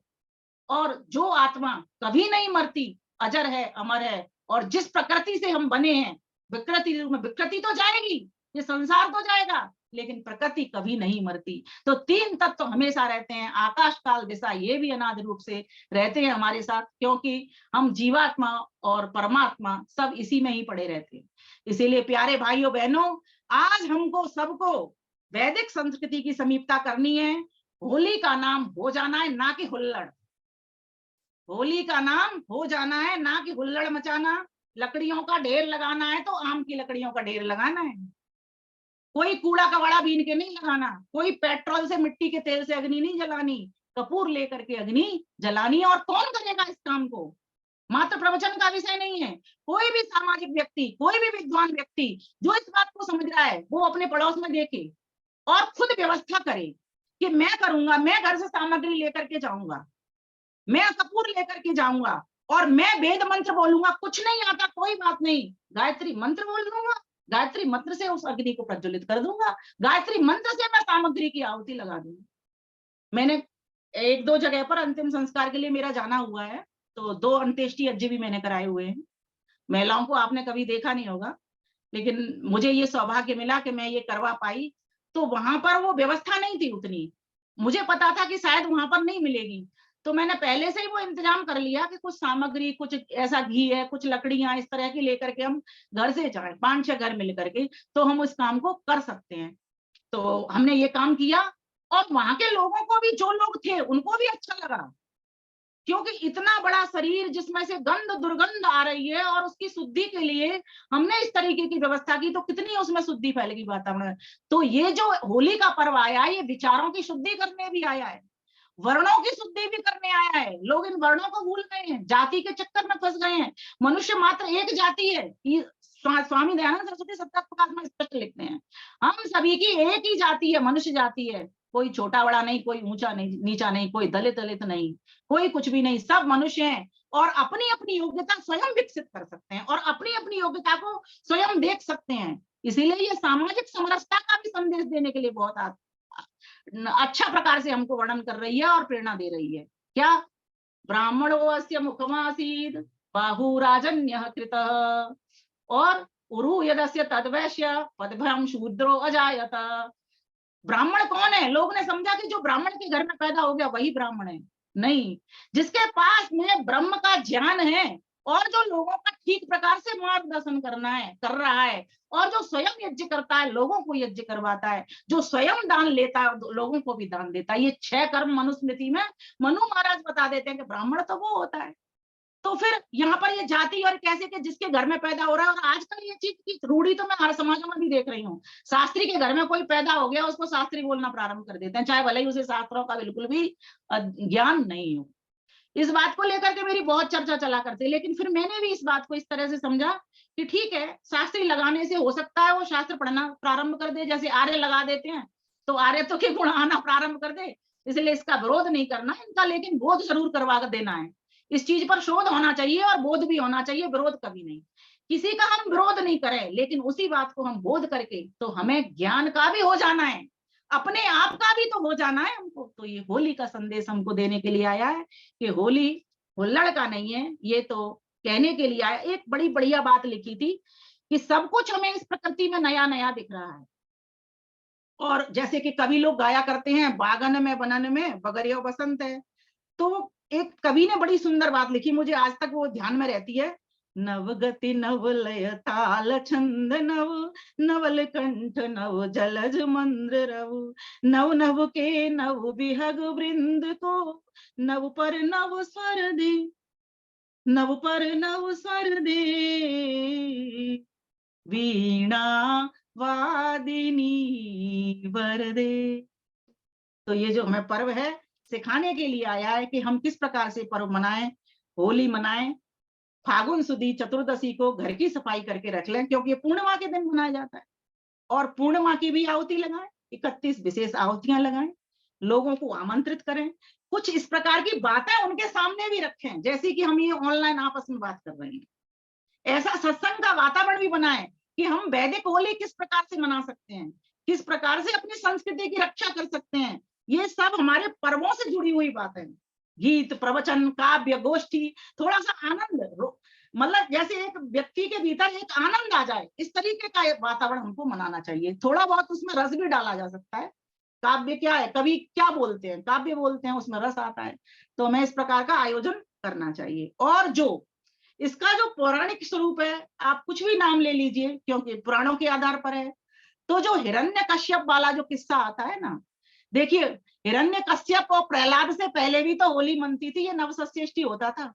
और जो आत्मा कभी नहीं मरती, अजर है, अमर है, और जिस प्रकृति से हम बने हैं, विकृति रूप में, विकृति तो जाएगी, ये संसार तो जाएगा, लेकिन प्रकृति कभी नहीं मरती। तो 3 तत्व तो हमेशा रहते हैं, आकाश काल दिशा, ये भी अनादि रूप से रहते हैं हमारे साथ, क्योंकि हम जीवात्मा और परमात्मा सब इसी में ही पड़े रहते हैं। इसीलिए प्यारे भाइयों बहनों, आज हमको सबको वैदिक संस्कृति की समीपता करनी है। होली का नाम हो जाना है, ना कि हुल्लड़। होली का नाम हो जाना है, ना कि हुल्लड़ मचाना। लकड़ियों का ढेर लगाना है तो आम की लकड़ियों का ढेर लगाना है, कोई कूड़ा कबाड़ा बीन के नहीं लगाना, कोई पेट्रोल से मिट्टी के तेल से अग्नि नहीं जलानी, कपूर लेकर के अग्नि जलानी है। और कौन करेगा इस काम को? मात्र प्रवचन का विषय नहीं है। कोई भी सामाजिक व्यक्ति, कोई भी विद्वान व्यक्ति जो इस बात को समझ रहा है, वो अपने पड़ोस में देखे और खुद व्यवस्था करे कि मैं करूंगा, मैं घर से सामग्री लेकर के जाऊंगा, मैं कपूर लेकर के जाऊंगा, और मैं वेद मंत्र बोलूंगा। कुछ नहीं आता कोई बात नहीं, गायत्री मंत्र बोल दूंगा, गायत्री मंत्र से उस अग्नि को प्रज्वलित कर दूंगा, गायत्री मंत्र से मैं सामग्री की आहुति लगा दूंगी। मैंने 1-2 जगह पर अंतिम संस्कार के लिए मेरा जाना हुआ है, तो 2 अंत्येष्टि यज्ञ भी मैंने कराए हुए हैं। महिलाओं को आपने कभी देखा नहीं होगा, लेकिन मुझे ये सौभाग्य मिला कि मैं ये करवा पाई। तो वहां पर वो व्यवस्था नहीं थी उतनी, मुझे पता था कि शायद वहां पर नहीं मिलेगी, तो मैंने पहले से ही वो इंतजाम कर लिया कि कुछ सामग्री, कुछ ऐसा घी है, कुछ लकड़ियां इस तरह की लेकर के हम घर से जाए, 5-6 घर मिल करके, तो हम उस काम को कर सकते हैं। तो हमने ये काम किया, और वहां के लोगों को भी, जो लोग थे उनको भी अच्छा लगा, क्योंकि इतना बड़ा शरीर जिसमें से गंध दुर्गंध आ रही है, और उसकी शुद्धि के लिए हमने इस तरीके की व्यवस्था की, तो कितनी उसमें शुद्धि फैलेगी वातावरण। तो ये जो होली का पर्व आया, ये विचारों की शुद्धि करने भी आया है, वर्णों की शुद्धि भी करने आया है। लोग इन वर्णों को भूल गए हैं, जाति के चक्कर में फंस गए हैं। मनुष्य मात्र एक जाति है, स्वामी दयानंद सरस्वती सत्ता प्रकाश में स्पष्ट लिखते हैं, हम सभी की एक ही जाति है, मनुष्य जाति है। कोई छोटा बड़ा नहीं, कोई ऊंचा नहीं, नीचा नहीं, कोई दलित दलित नहीं, कोई कुछ भी नहीं, सब मनुष्य हैं, और अपनी अपनी योग्यता स्वयं विकसित कर सकते हैं, और अपनी अपनी योग्यता को स्वयं देख सकते हैं। इसीलिए ये सामाजिक समरसता का भी संदेश देने के लिए बहुत अच्छा प्रकार से हमको वर्णन कर रही है और प्रेरणा दे रही है। क्या? ब्राह्मणो अस्य मुखमासीद बाहुराजन्यः कृतः, और उरु यदस्य तद्वैश्य पदभ्रम शूद्रो अजायत। ब्राह्मण कौन है? लोग ने समझा कि जो ब्राह्मण के घर में पैदा हो गया वही ब्राह्मण है। नहीं, जिसके पास में ब्रह्म का ज्ञान है, और जो लोगों का ठीक प्रकार से मार्गदर्शन कर रहा है, और जो स्वयं यज्ञ करता है, लोगों को यज्ञ करवाता है, जो स्वयं दान लेता है, लोगों को भी दान देता है। ये 6 कर्म मनुस्मृति में मनु महाराज बता देते हैं कि ब्राह्मण तो वो होता है। तो फिर यहाँ पर ये जाति और कैसे के जिसके घर में पैदा हो रहा है, और आजकल ये चीज की रूढ़ी तो मैं हर समाज में भी देख रही हूँ। शास्त्री के घर में कोई पैदा हो गया, उसको शास्त्री बोलना प्रारंभ कर देते हैं, चाहे भले ही उसे शास्त्रों का बिल्कुल भी ज्ञान नहीं हो। इस बात को लेकर के मेरी बहुत चर्चा चला करती है, लेकिन फिर मैंने भी इस बात को इस तरह से समझा कि ठीक है, शास्त्री लगाने से हो सकता है वो शास्त्र पढ़ना प्रारंभ कर दे, जैसे आर्य लगा देते हैं तो आर्य तो के गुण आना प्रारंभ कर दे, इसलिए इसका विरोध नहीं करना इनका, लेकिन बोध जरूर करवा कर देना है। इस चीज पर शोध होना चाहिए और बोध भी होना चाहिए, विरोध कभी नहीं। किसी का हम विरोध नहीं करें, लेकिन उसी बात को हम बोध करके तो हमें ज्ञान का भी हो जाना है, अपने आप का भी तो हो जाना है हमको। तो ये होली का संदेश हमको देने के लिए आया है कि होली हुल्लड़ का नहीं है, ये तो कहने के लिए आया। एक बड़ी बढ़िया बात लिखी थी कि सब कुछ हमें इस प्रकृति में नया नया दिख रहा है, और जैसे कि कवि लोग गाया करते हैं, बागन में बनन में बगरियो बसंत है। तो एक कवि ने बड़ी सुंदर बात लिखी, मुझे आज तक वो ध्यान में रहती है। नव गति नव लय ताल छंद नव, नवल कंठ नव जलज मंद्र रव, नव नव के नव बिहग वृंद को, नव पर नव स्वर दे, नव पर नव स्वर दे, वीणा वादिनी वरदे। तो ये जो हमें पर्व है सिखाने के लिए आया है कि हम किस प्रकार से पर्व मनाएं, होली मनाएं। फागुन सुदी चतुर्दशी को घर की सफाई करके रख लें, क्योंकि ये पूर्णिमा के दिन मनाया जाता है, और पूर्णिमा की भी आहुति लगाएं, 31 विशेष आहुतियां लगाएं, लोगों को आमंत्रित करें, कुछ इस प्रकार की बातें उनके सामने भी रखें, जैसे कि हम ये ऑनलाइन आपस में बात कर रहे हैं। ऐसा सत्संग का वातावरण भी बनाएं कि हम वैदिक होली किस प्रकार से मना सकते हैं, किस प्रकार से अपनी संस्कृति की रक्षा कर सकते हैं। ये सब हमारे पर्वों से जुड़ी हुई बातें हैं। गीत, प्रवचन, काव्य, गोष्ठी, थोड़ा सा आनंद, मतलब जैसे एक व्यक्ति के भीतर एक आनंद आ जाए, इस तरीके का वातावरण हमको मनाना चाहिए। थोड़ा बहुत उसमें रस भी डाला जा सकता है। काव्य क्या है, कवि क्या बोलते हैं, काव्य बोलते हैं, उसमें रस आता है। तो हमें इस प्रकार का आयोजन करना चाहिए। और जो इसका जो पौराणिक स्वरूप है, आप कुछ भी नाम ले लीजिए, क्योंकि पुराणों के आधार पर है। तो जो हिरण्यकश्यप वाला जो किस्सा आता है ना, देखिए हिरण्यकश्यप और प्रहलाद से पहले भी तो होली मनती थी, ये नवसृष्टि होता था।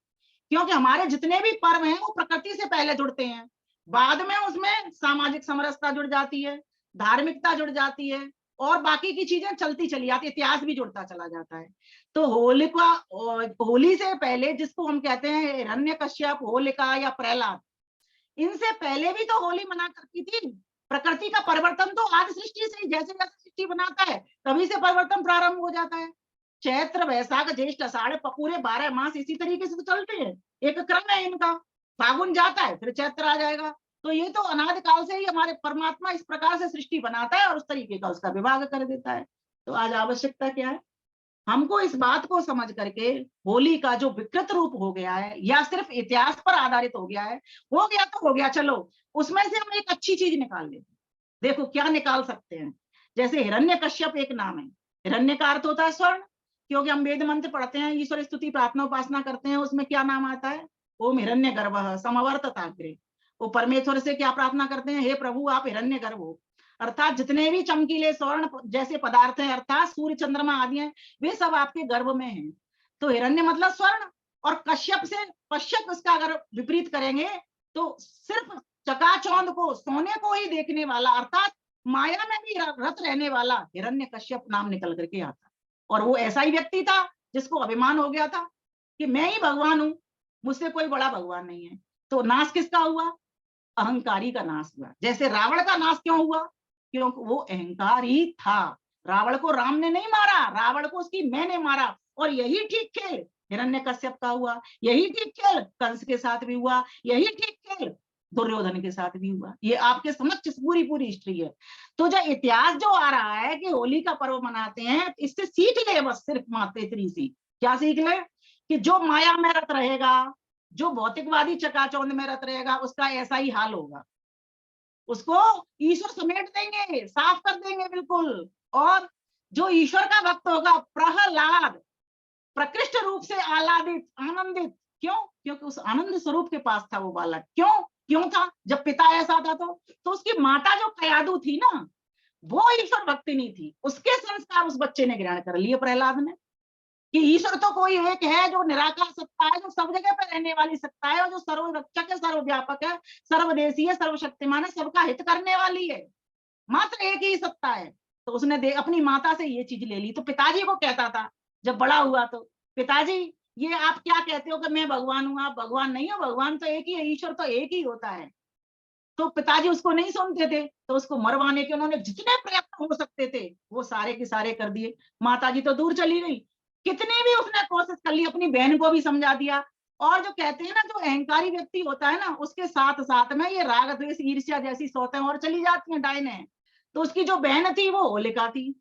क्योंकि हमारे जितने भी पर्व हैं वो प्रकृति से पहले जुड़ते हैं, बाद में उसमें सामाजिक समरसता जुड़ जाती है, धार्मिकता जुड़ जाती है, और बाकी की चीजें चलती चली जाती है, इतिहास भी जुड़ता चला जाता है। तो होली से पहले जिसको हम कहते हैं हिरण्यकश्यप, होलिका या प्रहलाद, इनसे पहले भी तो होली मना करती थी। प्रकृति का परिवर्तन तो आज सृष्टि से, जैसे जैसे सृष्टि बनाता है तभी से परिवर्तन प्रारंभ हो जाता है। चैत्र, वैशाख, ज्येष्ठ, आषाढ़, पूरे 12 मास इसी तरीके से तो चलते हैं, एक क्रम है इनका। फागुन जाता है फिर चैत्र आ जाएगा। तो ये तो अनादि काल से ही हमारे परमात्मा इस प्रकार से सृष्टि बनाता है और उस तरीके का उसका विभाग कर देता है। तो आज आवश्यकता क्या है, हमको इस बात को समझ करके होली का जो विकृत रूप हो गया है या सिर्फ इतिहास पर आधारित हो गया है, हो गया तो हो गया, चलो उसमें से हम एक अच्छी चीज निकाल लेते हैं। देखो क्या निकाल सकते हैं। जैसे हिरण्यकश्यप एक नाम है, हिरण्य का अर्थ होता है स्वर्ण, क्योंकि हम वेद मंत्र पढ़ते हैं, ईश्वर स्तुति प्रार्थना उपासना करते हैं, उसमें क्या नाम आता है, ओम हिरण्य गर्भः समवर्तताग्रे। वो परमेश्वर से क्या प्रार्थना करते हैं, हे प्रभु आप हिरण्य गर्भ हो, अर्थात जितने भी चमकीले स्वर्ण जैसे पदार्थ हैं, अर्थात सूर्य चंद्रमा आदि हैं, वे सब आपके गर्भ में हैं। तो हिरण्य मतलब स्वर्ण, और कश्यप से पश्यप इसका अगर विपरीत करेंगे तो सिर्फ चकाचौंध को, सोने को ही देखने वाला, अर्थात माया में भी रत रहने वाला हिरण्य कश्यप नाम निकल करके आता। और वो ऐसा ही व्यक्ति था जिसको अभिमान हो गया था कि मैं ही भगवान हूं, मुझसे कोई बड़ा भगवान नहीं है। तो नाश किसका हुआ, अहंकारी का नाश हुआ। जैसे रावण का नाश क्यों हुआ, क्योंकि वो अहंकार ही था। रावण को राम ने नहीं मारा, रावण को उसकी मैंने मारा। और यही ठीक खेल हिरण्यकश्यप का हुआ, यही ठीक खेल कंस के साथ भी हुआ, यही ठीक खेल दुर्योधन के साथ भी हुआ। ये आपके समक्ष पूरी पूरी हिस्ट्री है। तो जो इतिहास जो आ रहा है कि होली का पर्व मनाते हैं, इससे सीख ले बस, सिर्फ मात्र इतनी सी, क्या सीख ले कि जो माया में रत रहेगा, जो भौतिकवादी चकाचौंध में रत रहेगा, उसका ऐसा ही हाल होगा। उसको ईश्वर समेट देंगे, साफ कर देंगे बिल्कुल। और जो ईश्वर का भक्त होगा, प्रहलाद, प्रकृष्ट रूप से आह्लादित, आनंदित, क्यों? क्योंकि उस आनंद स्वरूप के पास था वो बालक। क्यों था? जब पिता ऐसा था तो उसकी माता जो कयादू थी ना, वो ईश्वर भक्ति नहीं थी, उसके संस्कार उस बच्चे ने ग्रहण कर लिए प्रहलाद ने, कि ईश्वर तो कोई एक है जो निराकार सत्ता है, जो सब जगह पे रहने वाली सत्ता है, और जो सर्वरक्षक है, सर्वव्यापक है, सर्वदेशी है, सर्वशक्तिमान है, सबका हित करने वाली है, मात्र एक ही सत्ता है। तो उसने अपनी माता से ये चीज ले ली। तो पिताजी को कहता था जब बड़ा हुआ, तो पिताजी ये आप क्या कहते हो कि मैं भगवान हूँ, आप भगवान नहीं हो, भगवान तो एक ही है, ईश्वर तो एक ही होता है। तो पिताजी उसको नहीं सुनते थे, तो उसको मरवाने के उन्होंने जितने प्रयत्न हो सकते थे वो सारे के सारे कर दिए। माताजी तो दूर चली गई, कितनी भी उसने कोशिश कर ली, अपनी बहन को भी समझा दिया। और जो कहते हैं ना, जो अहंकारी व्यक्ति होता है ना, उसके साथ साथ में ये राग द्वेष ईर्ष्या जैसी सौतें और चली जाती हैं डायने। तो उसकी जो बहन थी वो होलिका थी।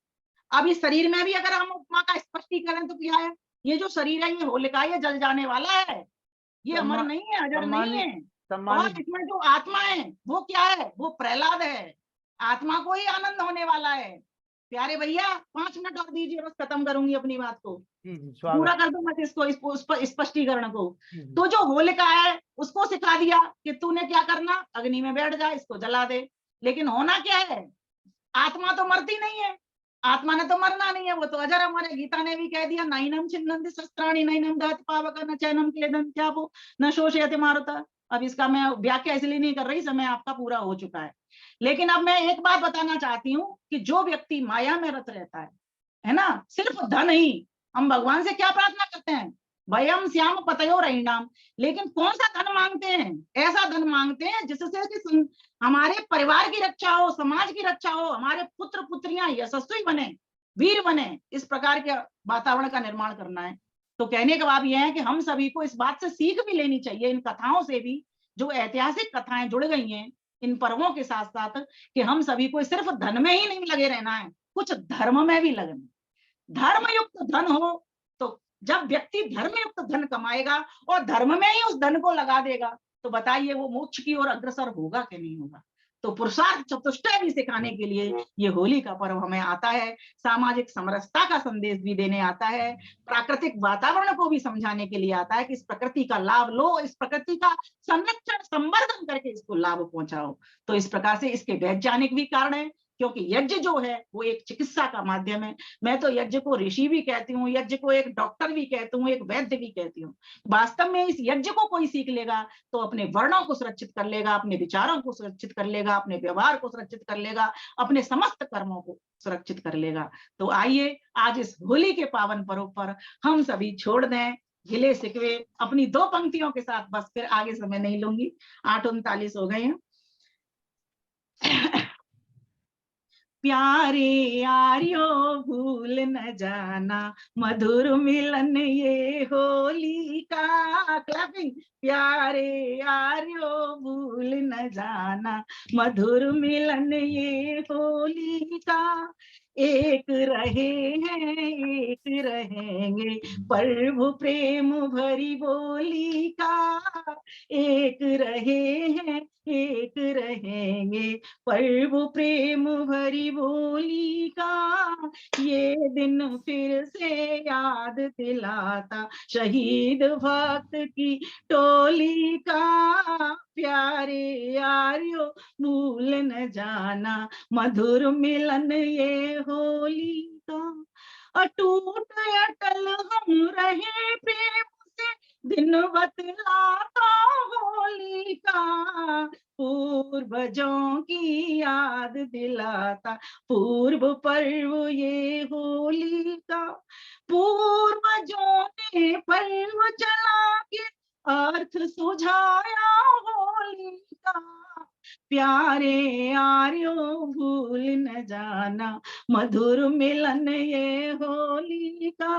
अब इस शरीर में भी अगर हम उपमा का स्पष्टीकरण तो क्या है, ये जो शरीर है ये होलिका, ये जल जाने वाला है, ये अमर नहीं है, अजर नहीं है। और सम्मानित इसमें जो आत्मा है वो क्या है, वो प्रहलाद है, आत्मा को ही आनंद होने वाला है। प्यारे भैया 5 मिनट और दीजिए, बस खत्म करूंगी अपनी बात को, पूरा स्वागत। कर दूं मैं इसको, स्पष्टीकरण को। जी, तो जो होलिका है उसको सिखा दिया कि तूने क्या करना, अग्नि में बैठ जा, इसको जला दे। लेकिन होना क्या है, आत्मा तो मरती नहीं है, आत्मा ने तो मरना नहीं है, वो तो अजर अमर है। गीता ने भी कह दिया, नैनम छिन्नन्ति शस्त्राणि नैनम दहति पावक न चैनम क्लेदन्त्यापो न शोषयति मारुतः। अब इसका मैं व्याख्या इसलिए नहीं कर रही, समय आपका पूरा हो चुका है। लेकिन अब मैं एक बात बताना चाहती हूँ कि जो व्यक्ति माया में रत रहता है ना, सिर्फ धन ही, हम भगवान से क्या प्रार्थना करते हैं, भयम श्याम पतयो रहीणाम, लेकिन कौन सा धन मांगते हैं, ऐसा धन मांगते हैं जिससे कि हमारे परिवार की रक्षा हो, समाज की रक्षा हो, हमारे पुत्र पुत्रियां यशस्वी बने, वीर बने, इस प्रकार के वातावरण का निर्माण करना है। तो कहने का भाव यह है कि हम सभी को इस बात से सीख भी लेनी चाहिए, इन कथाओं से भी, जो ऐतिहासिक कथाएं जुड़ गई हैं इन पर्वों के साथ साथ, कि हम सभी को सिर्फ धन में ही नहीं लगे रहना है, कुछ धर्म में भी लगना। धर्म युक्त धन हो, तो जब व्यक्ति धर्म युक्त धन कमाएगा और धर्म में ही उस धन को लगा देगा, तो बताइए वो मोक्ष की ओर अग्रसर होगा कि नहीं होगा। तो पुरुषार्थ चतुष्टय भी सिखाने के लिए ये होली का पर्व हमें आता है, सामाजिक समरसता का संदेश भी देने आता है, प्राकृतिक वातावरण को भी समझाने के लिए आता है कि इस प्रकृति का लाभ लो, इस प्रकृति का संरक्षण संवर्धन करके इसको लाभ पहुंचाओ। तो इस प्रकार से इसके वैज्ञानिक भी कारण है, क्योंकि यज्ञ जो है वो एक चिकित्सा का माध्यम है। मैं तो यज्ञ को ऋषि भी कहती हूँ, यज्ञ को एक डॉक्टर भी कहती हूँ, एक वैद्य भी कहती हूँ। वास्तव में इस यज्ञ को कोई सीख लेगा तो अपने वर्णों को सुरक्षित कर लेगा, अपने विचारों को सुरक्षित कर लेगा, अपने व्यवहार को सुरक्षित कर लेगा, अपने समस्त कर्मों को सुरक्षित कर लेगा। तो आइए आज इस होली के पावन पर्व पर हम सभी छोड़ दें गिले शिकवे, अपनी 2 पंक्तियों के साथ, बस फिर आगे समय नहीं लूंगी, 8:39 हो गए हैं। प्यारे आर्यो भूल न जाना, मधुर मिलन ये होली का, क्लैपिंग। प्यारे आर्यो भूल न जाना, मधुर मिलन ये होली का, एक रहे हैं एक रहेंगे, प्रभु प्रेम भरी बोली का, एक रहे हैं एक रहेंगे, प्रभु प्रेम भरी बोली का, ये दिन फिर से याद दिलाता शहीद भक्त की टोली का, प्यारे आर्यो भूल न जाना, मधुर मिलन ये होली का, अटूट अटल हम रहे प्रेम से, दिन बतलाता होली का, पूर्वजों की याद दिलाता पूर्व पर्व ये होली का, पूर्वजों ने पर्व चला के अर्थ सुझाया होली का, प्यारे आर्यो भूल न जाना, मधुर मिलन ये होली का,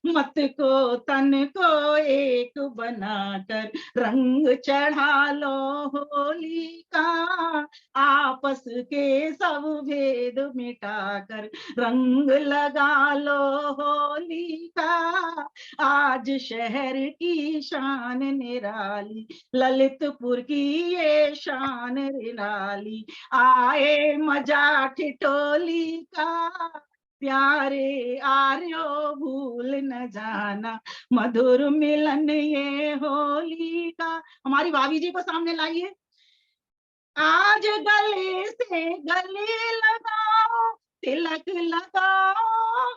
मत को तन को एक बनाकर रंग चढ़ा लो होली का, आपस के सब भेद मिटाकर रंग लगा लो होली का, आज शहर की शान निराली, ललितपुर की ये शान निराली, आए मजा ठिठोली का, प्यारे आर्यो भूल न न जाना, मधुर मिलन ये होली का। हमारी भाभी जी को सामने लाइए। आज गले से गले लगाओ, तिलक लगाओ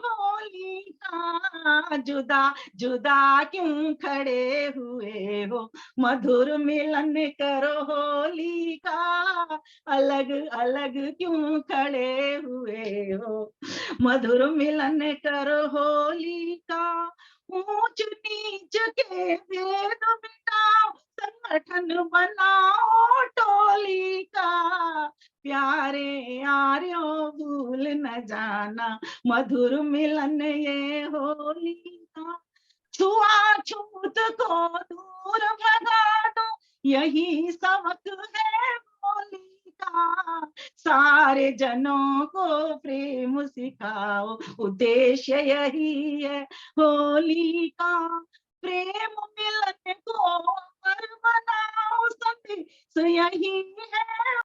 होली का, जुदा जुदा क्यों खड़े हुए हो, मधुर मिलन करो होली का, अलग अलग क्यों खड़े हुए हो, मधुर मिलन करो होली का। ऊंच नीच के भेद मिटाओ, संगठन बनाओ टोली का, प्यारे यारों भूल न जाना, मधुर मिलन ये होली का। छुआछूत को दूर भगा दो, यही सबक है होली का, सारे जनों को प्रेम सिखाओ, उद्देश्य यही है होली का, प्रेम मिलन को अमर बनाओ, संदेश यही है।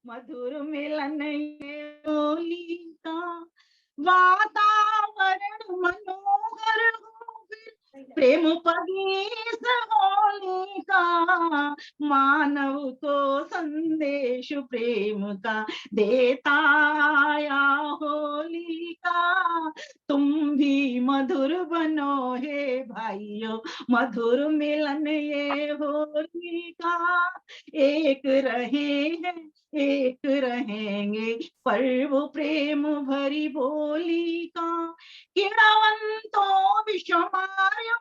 मधुर मिलन ये होली का, वातावरण मनोहर हो फिर, प्रेम पगीस होली का, मानव को संदेश प्रेम का देता आया होली का, तुम भी मधुर बनो हे भाइयों, मधुर मिलन ये होली का, एक रहे हैं एक रहेंगे, पर्व प्रेम भरी बोली का, किणवंतो विषमार्य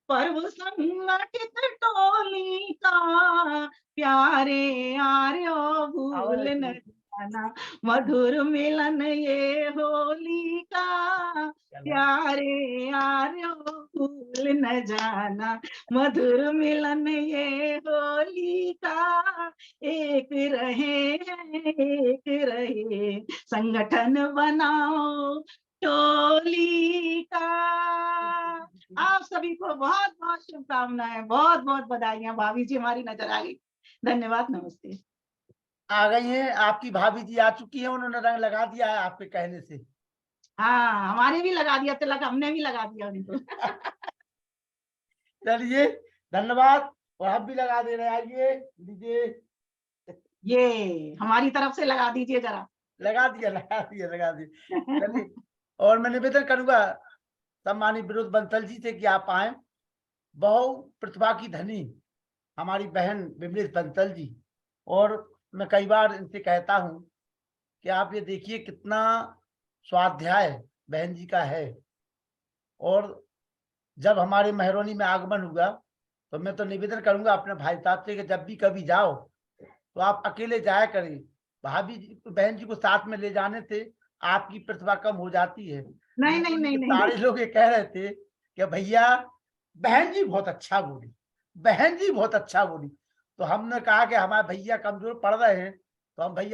पर्व संगठित टोली का, प्यारे यारो भूल न जाना, मधुर मिलन ये होली का, प्यारे यारो भूल न जाना, मधुर मिलन ये होली का, एक रहे एक रहे, संगठन बनाओ टोली का। आप सभी को बहुत बहुत शुभकामनाएं, बहुत बहुत बधाइयां। भाभी जी हमारी नजर आ गई। धन्यवाद, नमस्ते। आ गई हैं आपकी भाभी जी, आ चुकी है, उन्होंने रंग लगा दिया है आपके कहने से। हाँ, हमारे भी लगा दिया तिलक, हमने भी लगा दिया उनको। चलिए धन्यवाद, और हम भी लगा दे रहे हैं। आइए लीजिए, ये हमारी तरफ से लगा दीजिए जरा। लगा दिया लगा दिया लगा दिया। चलिए, और मैं निवेदन करूंगा सम्मानित विनोद बंसल जी से कि आप आए। बहु प्रतिभा की धनी हमारी बहन विमलेश बंसल जी, और मैं कई बार इनसे कहता हूं कि आप ये देखिए कितना स्वाध्याय बहन जी का है, और जब हमारे मेहरौनी में आगमन हुआ तो मैं तो निवेदन करूंगा अपने भाई साहब से कि जब भी कभी जाओ तो आप अकेले जाया करें, भाभी जी बहन जी को साथ में ले जाने से आपकी प्रतिभा कम हो जाती है। नहीं नहीं नहीं नहीं, सारे लोग ये कह रहे थे कि भैया बहन जी बहुत अच्छा बोली, बहन जी बहुत अच्छा बोली, तो हमने कहा कि हमारे भैया कमजोर पड़ रहे हैं, तो हम भैया